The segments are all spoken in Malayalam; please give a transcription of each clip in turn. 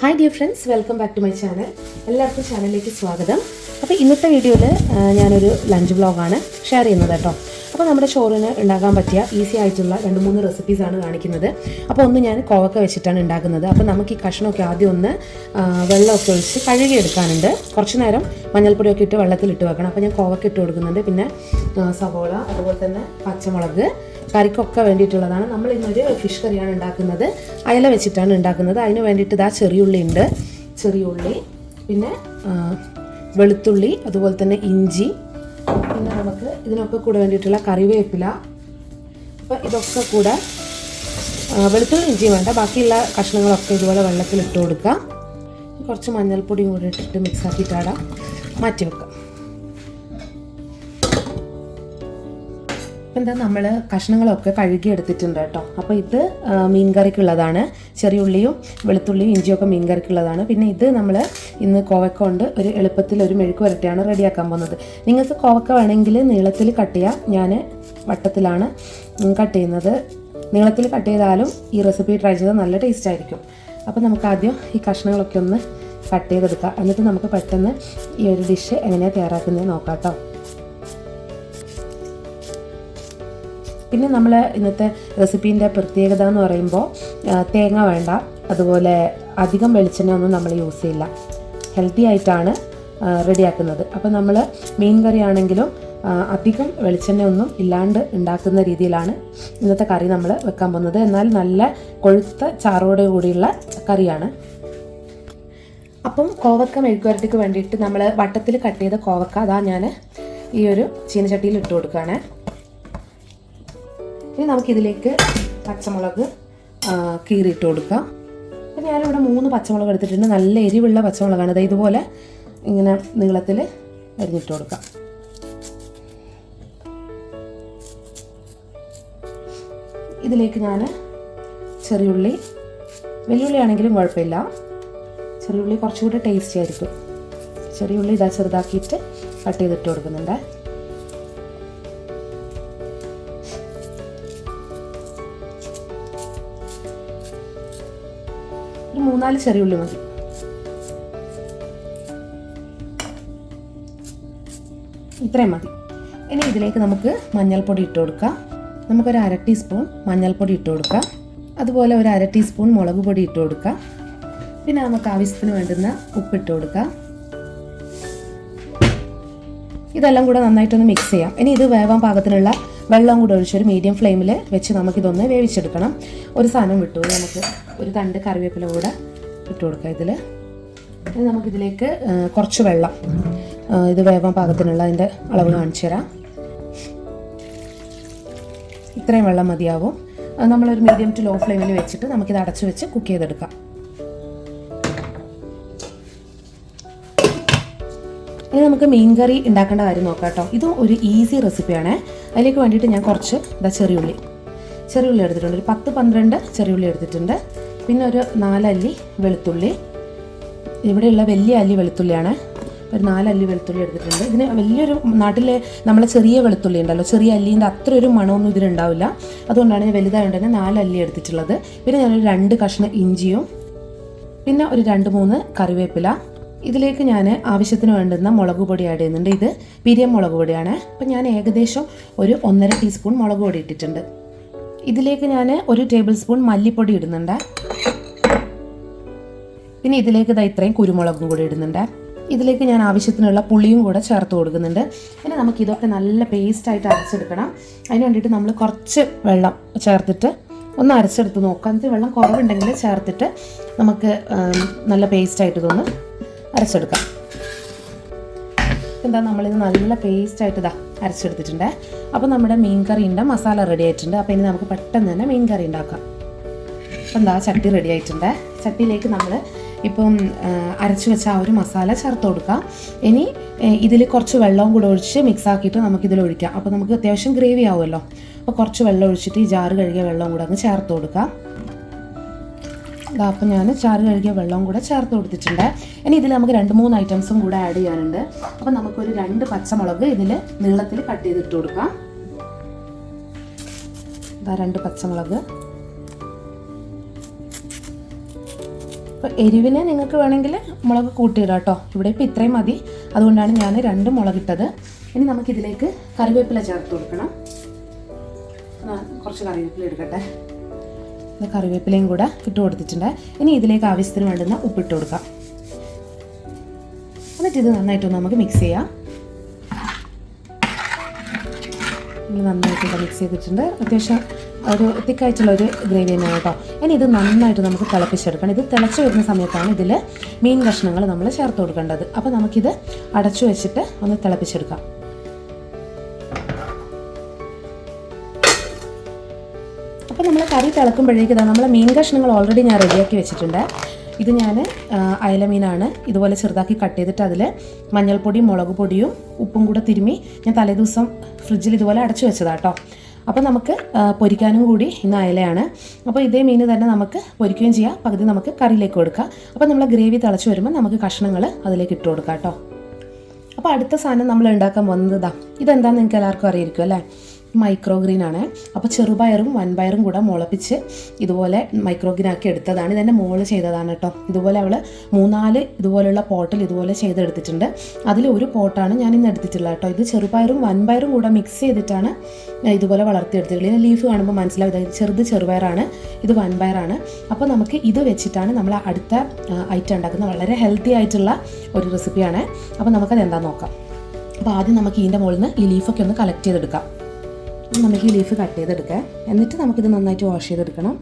Hi dear friends, welcome back to my channel. എല്ലാവർക്കും ചാനലിലേക്ക് സ്വാഗതം. അപ്പോൾ ഇന്നത്തെ വീഡിയോയിൽ ഞാനൊരു ലഞ്ച് വ്ളോഗാണ് ഷെയർ ചെയ്യുന്നത് കേട്ടോ. അപ്പോൾ നമ്മുടെ ചോറിന് ഉണ്ടാക്കാൻ പറ്റിയ ഈസി ആയിട്ടുള്ള 2-3 റെസിപ്പീസാണ് കാണിക്കുന്നത്. അപ്പോൾ ഒന്ന് ഞാൻ കോവക്ക വെച്ചിട്ടാണ് ഉണ്ടാക്കുന്നത്. അപ്പോൾ നമുക്ക് ഈ കഷ്ണമൊക്കെ ആദ്യം ഒന്ന് വെള്ളമൊക്കെ ഒഴിച്ച് കഴുകിയെടുക്കാനുണ്ട്. കുറച്ച് നേരം മഞ്ഞൾപ്പൊടിയൊക്കെ ഇട്ട് വെള്ളത്തിലിട്ട് വെക്കണം. അപ്പോൾ ഞാൻ കോവക്ക ഇട്ട് കൊടുക്കുന്നുണ്ട്. പിന്നെ സവോള, അതുപോലെ തന്നെ പച്ചമുളക്, കറിക്കൊക്കെ വേണ്ടിയിട്ടുള്ളതാണ്. നമ്മൾ ഇന്നൊരു ഫിഷ് കറിയാണ് ഉണ്ടാക്കുന്നത്. അയല വെച്ചിട്ടാണ് ഉണ്ടാക്കുന്നത്. അതിന് വേണ്ടിയിട്ട് ഇതാ ചെറിയുള്ളി ഉണ്ട്, ചെറിയുള്ളി, പിന്നെ വെളുത്തുള്ളി, അതുപോലെ തന്നെ ഇഞ്ചി, പിന്നെ നമുക്ക് ഇതിനൊക്കെ കൂടെ വേണ്ടിയിട്ടുള്ള കറിവേപ്പില. അപ്പോൾ ഇതൊക്കെ കൂടെ വെളുത്തുള്ളി ഇഞ്ചിയും വേണ്ട, ബാക്കിയുള്ള കഷ്ണങ്ങളൊക്കെ ഇതുപോലെ വെള്ളത്തിലിട്ട് കൊടുക്കുക. കുറച്ച് മഞ്ഞൾപ്പൊടിയും കൂടി ഇട്ടിട്ട് മിക്സ് ആക്കിയിട്ടാടാം മാറ്റി വെക്കാം. അപ്പം എന്താ, നമ്മൾ കഷ്ണങ്ങളൊക്കെ കഴുകി എടുത്തിട്ടുണ്ട് കേട്ടോ. അപ്പോൾ ഇത് മീൻ കറിക്കുള്ളതാണ്. ചെറിയുള്ളിയും വെളുത്തുള്ളിയും ഇഞ്ചിയൊക്കെ മീൻ കറിക്കുള്ളതാണ്. പിന്നെ ഇത് നമ്മൾ ഇന്ന് കോവക്ക കൊണ്ട് ഒരു എളുപ്പത്തിൽ ഒരു മെഴുക്ക് വരട്ടിയാണ് റെഡിയാക്കാൻ പോകുന്നത്. നിങ്ങൾക്ക് കോവക്ക വേണമെങ്കിൽ നീളത്തിൽ കട്ട് ചെയ്യാം. ഞാൻ വട്ടത്തിലാണ് കട്ട് ചെയ്യുന്നത്. നീളത്തിൽ കട്ട് ചെയ്താലും ഈ റെസിപ്പി ട്രൈ ചെയ്താൽ നല്ല ടേസ്റ്റ് ആയിരിക്കും. അപ്പോൾ നമുക്ക് ആദ്യം ഈ കഷ്ണങ്ങളൊക്കെ ഒന്ന് കട്ട് ചെയ്തെടുക്കാം. എന്നിട്ട് നമുക്ക് പെട്ടെന്ന് ഈ ഒരു ഡിഷ് എങ്ങനെയാണ് തയ്യാറാക്കുന്നത് നോക്കാം കേട്ടോ. പിന്നെ നമ്മൾ ഇന്നത്തെ റെസിപ്പീൻ്റെ പ്രത്യേകത എന്ന് പറയുമ്പോൾ തേങ്ങ വേണ്ട, അതുപോലെ അധികം വെളിച്ചെണ്ണ ഒന്നും നമ്മൾ യൂസ് ചെയ്യില്ല. ഹെൽത്തി ആയിട്ടാണ് റെഡിയാക്കുന്നത്. അപ്പോൾ നമ്മൾ മീൻ കറി ആണെങ്കിലും അധികം വെളിച്ചെണ്ണ ഒന്നും ഇല്ലാണ്ട് ഉണ്ടാക്കുന്ന രീതിയിലാണ് ഇന്നത്തെ കറി നമ്മൾ വെക്കാൻ പോകുന്നത്. എന്നാൽ നല്ല കൊഴുത്ത ചാറോട് കൂടിയുള്ള കറിയാണ്. അപ്പം കോവക്ക മെഴുക്ക് വരട്ടിക്ക് വേണ്ടിയിട്ട് നമ്മൾ വട്ടത്തിൽ കട്ട് ചെയ്ത കോവക്ക അതാ ഞാൻ ഈ ഒരു ചീനച്ചട്ടിയിൽ ഇട്ട് കൊടുക്കുകയാണ്. ഇനി നമുക്കിതിലേക്ക് പച്ചമുളക് കീറിയിട്ട് കൊടുക്കാം. അപ്പം ഞാനിവിടെ 3 പച്ചമുളക് എടുത്തിട്ടുണ്ട്. നല്ല എരിവുള്ള പച്ചമുളകാണ്. അത് ഇതുപോലെ ഇങ്ങനെ നീളത്തിൽ അരിഞ്ഞിട്ട് കൊടുക്കാം. ഇതിലേക്ക് ഞാൻ ചെറിയുള്ളി, വലിയുള്ളി ആണെങ്കിലും കുഴപ്പമില്ല, ചെറിയുള്ളി കുറച്ചുകൂടി ടേസ്റ്റി ആയിരിക്കും. ചെറിയുള്ളി ഇതാ ചെറുതാക്കിയിട്ട് കട്ട് ചെയ്തിട്ട് കൊടുക്കുന്നുണ്ട്. ഒരു 3-4 ചെറിയുള്ളി മതി. ഇത്രയും മതി. ഇനി ഇതിലേക്ക് നമുക്ക് മഞ്ഞൾപ്പൊടി ഇട്ട് കൊടുക്കാം. നമുക്കൊരു 1/2 ടീസ്പൂൺ മഞ്ഞൾപ്പൊടി ഇട്ട് കൊടുക്കാം. അതുപോലെ ഒരു 1/2 ടീസ്പൂൺ മുളക് പൊടി ഇട്ട് കൊടുക്കാം. പിന്നെ നമുക്ക് ആവശ്യത്തിന് വേണ്ടുന്ന ഉപ്പിട്ട് കൊടുക്കാം. ഇതെല്ലാം കൂടെ നന്നായിട്ടൊന്ന് മിക്സ് ചെയ്യാം. ഇനി ഇത് വേവാൻ പാകത്തിനുള്ള വെള്ളം കൂടെ ഒഴിച്ചൊരു മീഡിയം ഫ്ലെയിമിൽ വെച്ച് നമുക്കിതൊന്ന് വേവിച്ചെടുക്കണം. ഒരു സാധനം വിട്ടു, നമുക്ക് ഒരു തണ്ട് കറിവേപ്പില കൂടെ ഇട്ട് കൊടുക്കാം ഇതിൽ. ഇനി നമുക്കിതിലേക്ക് കുറച്ച് വെള്ളം, ഇത് വേവാൻ പാകത്തിനുള്ള അതിൻ്റെ അളവ് കാണിച്ചു തരാം. ഇത്രയും വെള്ളം മതിയാവും. നമ്മളൊരു മീഡിയം ടു ലോ ഫ്ലെയിമിൽ വെച്ചിട്ട് നമുക്കിത് അടച്ചു വെച്ച് കുക്ക് ചെയ്തെടുക്കാം. ഇനി നമുക്ക് മീൻ കറി ഉണ്ടാക്കേണ്ട കാര്യം നോക്കാം കേട്ടോ. ഇതും ഒരു ഈസി റെസിപ്പിയാണ്. അതിലേക്ക് വേണ്ടിയിട്ട് ഞാൻ കുറച്ച് ചെറിയുള്ളി എടുത്തിട്ടുണ്ട്. ഒരു 10-12 ചെറിയുള്ളി എടുത്തിട്ടുണ്ട്. പിന്നെ ഒരു 4 അല്ലി വെളുത്തുള്ളി, ഇവിടെയുള്ള വലിയ അല്ലി വെളുത്തുള്ളിയാണ്. ഒരു 4 അല്ലി വെളുത്തുള്ളി എടുത്തിട്ടുണ്ട്. ഇതിന് വലിയൊരു നാട്ടിലെ നമ്മളെ ചെറിയ വെളുത്തുള്ളി ഉണ്ടല്ലോ, ചെറിയ അല്ലീൻ്റെ അത്ര ഒരു മണമൊന്നും ഇതിനുണ്ടാവില്ല. അതുകൊണ്ടാണ് ഞാൻ വലുതായതുകൊണ്ട് തന്നെ 4 അല്ലി എടുത്തിട്ടുള്ളത്. പിന്നെ ഞാനൊരു 2 കഷ്ണം ഇഞ്ചിയും, പിന്നെ ഒരു 2-3 കറിവേപ്പില. ഇതിലേക്ക് ഞാൻ ആവശ്യത്തിന് വേണ്ടുന്ന മുളക് പൊടി ആഡ് ചെയ്യുന്നുണ്ട്. ഇത് പിരിയം മുളക് പൊടിയാണ്. അപ്പം ഞാൻ ഏകദേശം ഒരു 1.5 ടീസ്പൂൺ മുളക് പൊടി ഇട്ടിട്ടുണ്ട്. ഇതിലേക്ക് ഞാൻ 1 ടേബിൾ സ്പൂൺ മല്ലിപ്പൊടി ഇടുന്നുണ്ട്. പിന്നെ ഇതിലേക്ക് ഇത്രയും കുരുമുളകും കൂടി ഇടുന്നുണ്ട്. ഇതിലേക്ക് ഞാൻ ആവശ്യത്തിനുള്ള പുളിയും കൂടെ ചേർത്ത് കൊടുക്കുന്നുണ്ട്. പിന്നെ നമുക്കിതൊക്കെ നല്ല പേസ്റ്റായിട്ട് അരച്ചെടുക്കണം. അതിന് വേണ്ടിയിട്ട് നമ്മൾ കുറച്ച് വെള്ളം ചേർത്തിട്ട് ഒന്ന് അരച്ചെടുത്ത് നോക്കാം. എന്നിട്ട് വെള്ളം കുറവുണ്ടെങ്കിൽ ചേർത്തിട്ട് നമുക്ക് നല്ല പേസ്റ്റായിട്ട് ഇതൊന്ന് അരച്ചെടുക്കാം. എന്താ, നമ്മളിത് നല്ല പേസ്റ്റായിട്ട് അരച്ചെടുത്തിട്ടുണ്ട്. അപ്പോൾ നമ്മുടെ മീൻ കറീൻ്റെ മസാല റെഡി ആയിട്ടുണ്ട്. അപ്പോൾ ഇനി നമുക്ക് പെട്ടെന്ന് തന്നെ മീൻ കറി ഉണ്ടാക്കാം. അപ്പോൾ എന്താ, ചട്ടി റെഡി ആയിട്ടുണ്ട്. ചട്ടിയിലേക്ക് നമ്മൾ ഇപ്പം അരച്ചു വെച്ച ആ ഒരു മസാല ചേർത്ത് കൊടുക്കാം. ഇനി ഇതിൽ കുറച്ച് വെള്ളവും കൂടെ ഒഴിച്ച് മിക്സ് ആക്കിയിട്ട് നമുക്കിതിൽ ഒഴിക്കാം. അപ്പോൾ നമുക്ക് അത്യാവശ്യം ഗ്രേവി ആവുമല്ലോ. അപ്പോൾ കുറച്ച് വെള്ളം ഒഴിച്ചിട്ട് ഈ ജാറ് കഴുകിയ വെള്ളവും കൂടെ അങ്ങ് ചേർത്ത് കൊടുക്കാം. അപ്പം ഞാൻ ചാറ് കഴുകിയ വെള്ളവും കൂടെ ചേർത്ത് കൊടുത്തിട്ടുണ്ട്. ഇനി ഇതിൽ നമുക്ക് 2-3 ഐറ്റംസും കൂടെ ആഡ് ചെയ്യാനുണ്ട്. അപ്പം നമുക്കൊരു 2 പച്ചമുളക് ഇതിൽ നീളത്തിൽ കട്ട് ചെയ്തിട്ട് കൊടുക്കാം. 2 പച്ചമുളക്, അപ്പോൾ എരിവിന് നിങ്ങൾക്ക് വേണമെങ്കിൽ മുളക് കൂട്ടിയിടാം കേട്ടോ. ഇവിടെ ഇപ്പോൾ ഇത്രയും മതി, അതുകൊണ്ടാണ് ഞാൻ 2 മുളകിട്ടത്. ഇനി നമുക്കിതിലേക്ക് കറിവേപ്പില ചേർത്ത് കൊടുക്കണം. കുറച്ച് കറിവേപ്പില എടുക്കട്ടെ. കറിവേപ്പിലയും കൂടെ ഇട്ട് കൊടുത്തിട്ടുണ്ട്. ഇനി ഇതിലേക്ക് ആവശ്യത്തിന് വേണ്ടുന്ന ഉപ്പിട്ട് കൊടുക്കാം. എന്നിട്ട് ഇത് നന്നായിട്ടൊന്ന് നമുക്ക് മിക്സ് ചെയ്യാം. നന്നായിട്ട് മിക്സ് ചെയ്തിട്ടുണ്ട്. അത്യാവശ്യം ഒരു തിക്കായിട്ടുള്ള ഒരു ഗ്രേവി തന്നെയാണ് കേട്ടോ. ഇനി ഇത് നന്നായിട്ട് നമുക്ക് തിളപ്പിച്ചെടുക്കണം. ഇത് തിളച്ച് വരുന്ന സമയത്താണ് ഇതിൽ മീൻ കഷ്ണങ്ങൾ നമ്മൾ ചേർത്ത് കൊടുക്കേണ്ടത്. അപ്പോൾ നമുക്കിത് അടച്ചു വെച്ചിട്ട് ഒന്ന് തിളപ്പിച്ചെടുക്കാം. അപ്പോൾ നമ്മൾ കറി തിളക്കുമ്പോഴേക്കും നമ്മൾ മീൻ കഷ്ണങ്ങൾ ഓൾറെഡി ഞാൻ റെഡിയാക്കി വെച്ചിട്ടുണ്ട്. ഇത് ഞാൻ അയല മീനാണ്. ഇതുപോലെ ചെറുതാക്കി കട്ട് ചെയ്തിട്ട് അതിൽ മഞ്ഞൾപ്പൊടിയും മുളക് പൊടിയും ഉപ്പും കൂടെ തിരുമ്മി ഞാൻ തലേദിവസം ഫ്രിഡ്ജിൽ ഇതുപോലെ അടച്ചു വെച്ചതാണ് കേട്ടോ. അപ്പോൾ നമുക്ക് പൊരിക്കാനും കൂടി ഇന്ന് അയലയാണ്. അപ്പോൾ ഇതേ മീൻ തന്നെ നമുക്ക് പൊരിക്കുകയും ചെയ്യാം, പകുതി നമുക്ക് കറിയിലേക്ക് കൊടുക്കാം. അപ്പോൾ നമ്മൾ ഗ്രേവി തിളച്ച് വരുമ്പോൾ നമുക്ക് കഷ്ണങ്ങൾ അതിലേക്ക് ഇട്ട് കൊടുക്കാം കേട്ടോ. അപ്പോൾ അടുത്ത സാധനം നമ്മൾ ഉണ്ടാക്കാൻ പോകുന്നത് ഇതെന്താണെന്ന് നിങ്ങൾക്ക് എല്ലാവർക്കും അറിയായിരിക്കും അല്ലേ? മൈക്രോ ഗ്രീൻ ആണ്. അപ്പോൾ ചെറുപയറും വൻപയറും കൂടെ മുളപ്പിച്ച് ഇതുപോലെ മൈക്രോ ഗ്രീൻ ആക്കി എടുത്തതാണ്. ഇതെൻ്റെ മോള് ചെയ്തതാണ് കേട്ടോ. ഇതുപോലെ അവൾ 3-4 ഇതുപോലുള്ള പോട്ടിൽ ഇതുപോലെ ചെയ്തെടുത്തിട്ടുണ്ട്. അതിൽ ഒരു പോട്ടാണ് ഞാൻ ഇന്ന് എടുത്തിട്ടുള്ളത് കേട്ടോ. ഇത് ചെറുപയറും വൻപയറും കൂടെ മിക്സ് ചെയ്തിട്ടാണ് ഇതുപോലെ വളർത്തിയെടുത്തിട്ടുള്ളത്. ഇതിന് ലീഫ് കാണുമ്പോൾ മനസ്സിലാവും ഇത് ചെറുപയറാണ്, ഇത് വൻപയറാണ്. അപ്പോൾ നമുക്ക് ഇത് വെച്ചിട്ടാണ് നമ്മൾ അടുത്ത ഐറ്റം ഉണ്ടാക്കുന്നത്. വളരെ ഹെൽത്തി ആയിട്ടുള്ള ഒരു റെസിപ്പിയാണ്. അപ്പോൾ നമുക്കത് എന്താണെന്ന് നോക്കാം. അപ്പോൾ ആദ്യം നമുക്ക് ഇതിൻ്റെ മുകളിൽ നിന്ന് ഈ ലീഫൊക്കെ ഒന്ന് കളക്ട് ചെയ്തെടുക്കാം. നമുക്ക് ഈ ലീഫ് കട്ട് ചെയ്തെടുക്കാം. എന്നിട്ട് നമുക്കിത് നന്നായിട്ട് വാഷ് ചെയ്തെടുക്കണം.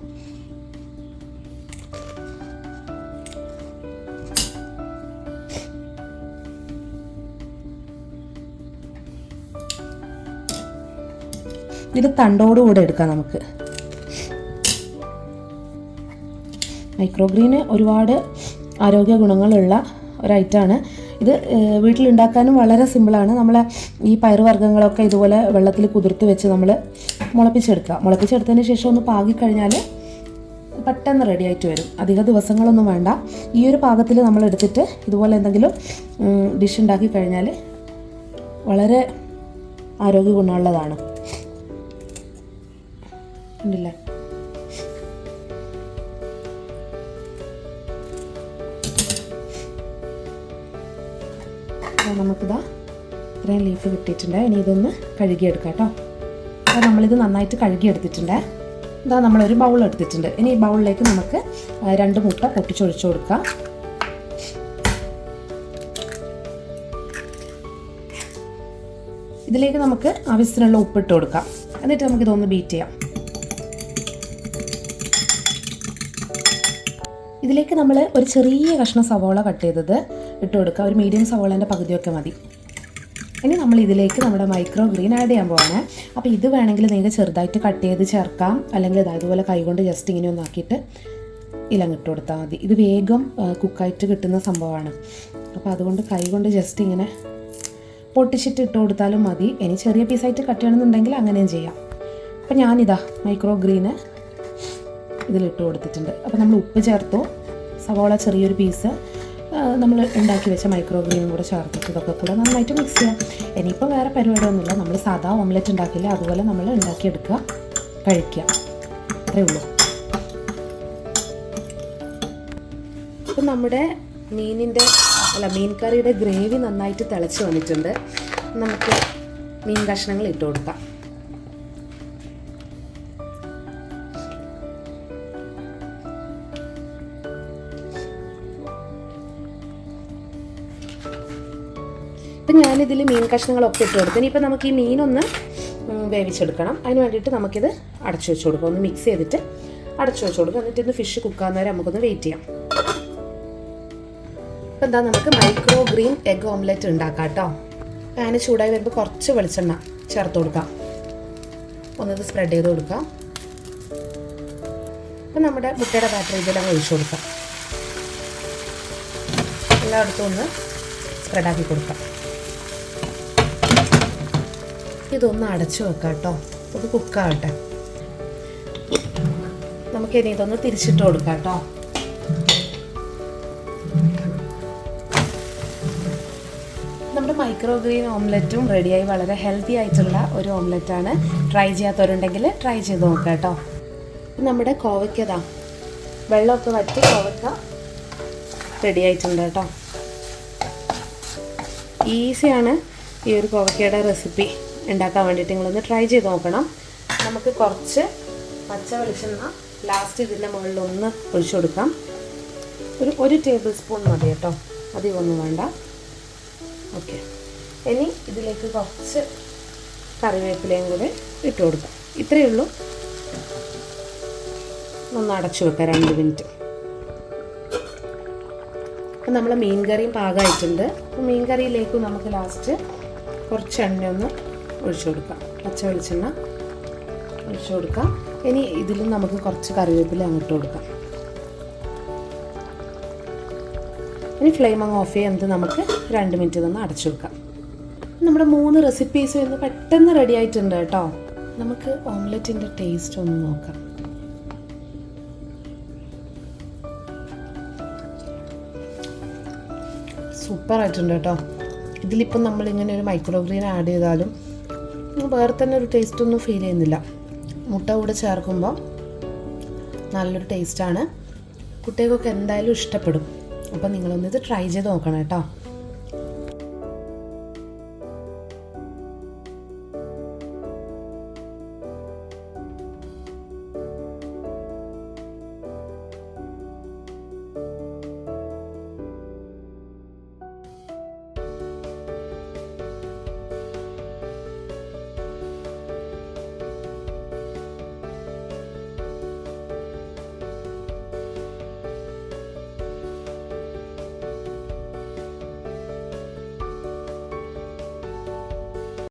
ഇത് തണ്ടോടുകൂടെ എടുക്കാം നമുക്ക്. മൈക്രോഗ്രീന് ഒരുപാട് ആരോഗ്യ ഗുണങ്ങളുള്ള ഒരു ഐറ്റമാണ്. ഇത് വീട്ടിലുണ്ടാക്കാനും വളരെ സിമ്പിളാണ്. നമ്മൾ ഈ പയറുവർഗ്ഗങ്ങളൊക്കെ ഇതുപോലെ വെള്ളത്തിൽ കുതിർത്ത് വെച്ച് നമ്മൾ മുളപ്പിച്ചെടുക്കുക. മുളപ്പിച്ചെടുത്തതിന് ശേഷം ഒന്ന് പാകിക്കഴിഞ്ഞാൽ പെട്ടെന്ന് റെഡി ആയിട്ട് വരും. അധിക ദിവസങ്ങളൊന്നും വേണ്ട. ഈ ഒരു പാകത്തിൽ നമ്മൾ എടുത്തിട്ട് ഇതുപോലെ എന്തെങ്കിലും ഡിഷ് ഉണ്ടാക്കി കഴിഞ്ഞാൽ വളരെ ആരോഗ്യ ഗുണമുള്ളതാണ്. ഉണ്ടല്ലേ? നമുക്കിതാ ഇത്രയും ലീഫ് കിട്ടിയിട്ടുണ്ട്. ഇനി ഇതൊന്ന് കഴുകിയെടുക്കാം കേട്ടോ. അപ്പോൾ നമ്മളിത് നന്നായിട്ട് കഴുകിയെടുത്തിട്ടുണ്ട്. ഇതാ നമ്മളൊരു ബൗൾ എടുത്തിട്ടുണ്ട്. ഇനി ഈ ബൗളിലേക്ക് നമുക്ക് 2 മുട്ട പൊട്ടിച്ചൊഴിച്ചു കൊടുക്കാം. ഇതിലേക്ക് നമുക്ക് ആവശ്യത്തിനുള്ള ഉപ്പിട്ട് കൊടുക്കാം. എന്നിട്ട് നമുക്കിതൊന്ന് ബീറ്റ് ചെയ്യാം. ഇതിലേക്ക് നമ്മൾ ഒരു ചെറിയ കഷ്ണം സവോള കട്ട് ചെയ്തത് ഇട്ട് കൊടുക്കുക. ഒരു മീഡിയം സവോളേൻ്റെ പകുതിയൊക്കെ മതി. ഇനി നമ്മൾ ഇതിലേക്ക് നമ്മുടെ മൈക്രോ ഗ്രീൻ ആഡ് ചെയ്യാൻ പോവാണ്. അപ്പോൾ ഇത് വേണമെങ്കിൽ നിങ്ങൾക്ക് ചെറുതായിട്ട് കട്ട് ചെയ്ത് ചേർക്കാം, അല്ലെങ്കിൽ ഇതുപോലെ കൈകൊണ്ട് ജസ്റ്റ് ഇങ്ങനെ ഒന്നാക്കിയിട്ട് ഇലങ്ങിട്ട് കൊടുത്താൽ മതി. ഇത് വേഗം കുക്കായിട്ട് കിട്ടുന്ന സംഭവമാണ്. അപ്പോൾ അതുകൊണ്ട് കൈകൊണ്ട് ജസ്റ്റ് ഇങ്ങനെ പൊട്ടിച്ചിട്ട് ഇട്ട് കൊടുത്താലും മതി. ഇനി ചെറിയ പീസായിട്ട് കട്ട് ചെയ്യണമെന്നുണ്ടെങ്കിൽ അങ്ങനെയും ചെയ്യാം. അപ്പോൾ ഞാനിതാ മൈക്രോ ഗ്രീന് ഇതിലിട്ട് കൊടുത്തിട്ടുണ്ട്. അപ്പോൾ നമ്മൾ ഉപ്പ് ചേർത്തു, സവോള ചെറിയൊരു പീസ്, നമ്മൾ ഉണ്ടാക്കി വെച്ച മൈക്രോ ഗ്രീനും കൂടെ ചേർത്തിട്ട് ഇതൊക്കെ കൂടെ നന്നായിട്ട് മിക്സ് ചെയ്യാം. ഇനിയിപ്പോൾ വേറെ പരിപാടിയൊന്നുമില്ല. നമ്മൾ സാധാ ഓംലെറ്റ് ഉണ്ടാക്കില്ല, അതുപോലെ നമ്മൾ ഉണ്ടാക്കിയെടുക്കുക, കഴിക്കുക, അത്രേ ഉള്ളൂ. ഇപ്പം നമ്മുടെ മീൻ കറിയുടെ ഗ്രേവി നന്നായിട്ട് തിളച്ച് വന്നിട്ടുണ്ട്. നമുക്ക് മീൻ കഷ്ണങ്ങൾ ഇട്ട് കൊടുക്കാം. ഇപ്പം ഞാനിതിൽ മീൻ കഷ്ണങ്ങളൊക്കെ ഇട്ട് കൊടുത്തു. ഇനിയിപ്പോൾ നമുക്ക് ഈ മീനൊന്ന് വേവിച്ചെടുക്കണം. അതിന് വേണ്ടിയിട്ട് നമുക്കിത് അടച്ചു വെച്ച് കൊടുക്കാം. ഒന്ന് മിക്സ് ചെയ്തിട്ട് അടച്ചു വെച്ച് കൊടുക്കാം. എന്നിട്ട് ഇന്ന് ഫിഷ് കുക്കാവുന്ന വരെ നമുക്കൊന്ന് വെയിറ്റ് ചെയ്യാം. അപ്പോൾ എന്താ നമുക്ക് മൈക്രോ ഗ്രീൻ എഗ് ഓംലെറ്റ് ഉണ്ടാക്കാം കേട്ടോ. പാന് ചൂടായി വരുമ്പോൾ കുറച്ച് വെളിച്ചെണ്ണ ചേർത്ത് കൊടുക്കാം. ഒന്നത് സ്പ്രെഡ് ചെയ്ത് കൊടുക്കാം. അപ്പം നമ്മുടെ മുട്ടയുടെ ബാറ്റർ ഇതിലങ്ങ് ഒഴിച്ചു കൊടുക്കാം. എല്ലായിടത്തും ഒന്ന് സ്പ്രെഡാക്കി കൊടുക്കാം. ഇതൊന്ന് അടച്ചു വെക്കാം കേട്ടോ. ഇത് കുക്കാവട്ടെ. നമുക്കിനി ഇതൊന്ന് തിരിച്ചിട്ട് കൊടുക്കാം കേട്ടോ. നമ്മുടെ മൈക്രോ ഗ്രീൻ ഓംലെറ്റും റെഡിയായി. വളരെ ഹെൽത്തി ആയിട്ടുള്ള ഒരു ഓംലെറ്റാണ്. ട്രൈ ചെയ്യാത്തവരുണ്ടെങ്കിൽ ട്രൈ ചെയ്ത് നോക്കാം കേട്ടോ. നമ്മുടെ കോവയ്ക്കതാ വെള്ളമൊക്കെ വറ്റി കോവയ്ക്ക റെഡി ആയിട്ടുണ്ട് കേട്ടോ. ഈസിയാണ് ഈ ഒരു കോവക്കയുടെ റെസിപ്പി ഉണ്ടാക്കാൻ വേണ്ടിയിട്ട്. നിങ്ങളൊന്ന് ട്രൈ ചെയ്ത് നോക്കണം. നമുക്ക് കുറച്ച് പച്ച വെളിച്ചെണ്ണ ലാസ്റ്റ് ഇതിൻ്റെ മുകളിലൊന്ന് ഒഴിച്ചു കൊടുക്കാം. ഒരു ടേബിൾ സ്പൂൺ മതി കേട്ടോ, അധികമൊന്നും വേണ്ട. ഓക്കെ, ഇനി ഇതിലേക്ക് കുറച്ച് കറിവേപ്പിലയും കൂടി ഇട്ട് കൊടുക്കാം. ഇത്രയേ ഉള്ളൂ. ഒന്ന് അടച്ചു വെക്കാം 2 മിനിറ്റ്. അപ്പം നമ്മൾ മീൻ കറിയും പാകമായിട്ടുണ്ട്. മീൻ കറിയിലേക്ക് നമുക്ക് ലാസ്റ്റ് കുറച്ച് എണ്ണ ഒന്ന് ഒഴിച്ചു കൊടുക്കാം, പച്ച വെളിച്ചെണ്ണ ഒഴിച്ചു കൊടുക്കാം. ഇനി ഇതിലും നമുക്ക് കുറച്ച് കറിവേപ്പില അങ്ങോട്ട് കൊടുക്കാം. ഇനി ഫ്ലെയിം അങ്ങ് ഓഫ് ചെയ്യാൻ നമുക്ക് 2 മിനിറ്റ് തന്നെ അടച്ചു വെക്കാം. നമ്മുടെ 3 റെസിപ്പീസ് ഇന്ന് പെട്ടെന്ന് റെഡി ആയിട്ടുണ്ട് കേട്ടോ. നമുക്ക് ഓംലെറ്റിൻ്റെ ടേസ്റ്റ് ഒന്ന് നോക്കാം. സൂപ്പറായിട്ടുണ്ട് കേട്ടോ. ഇതിലിപ്പം നമ്മളിങ്ങനെ ഒരു മൈക്രോഗ്രീൻ ആഡ് ചെയ്താലും വേറെ തന്നെ ഒരു ടേസ്റ്റൊന്നും ഫീൽ ചെയ്യുന്നില്ല. മുട്ട കൂടെ ചേർക്കുമ്പോൾ നല്ലൊരു ടേസ്റ്റാണ്. കുട്ടികൾക്കൊക്കെ എന്തായാലും ഇഷ്ടപ്പെടും. അപ്പോൾ നിങ്ങളൊന്നിത് ട്രൈ ചെയ്ത് നോക്കണം കേട്ടോ.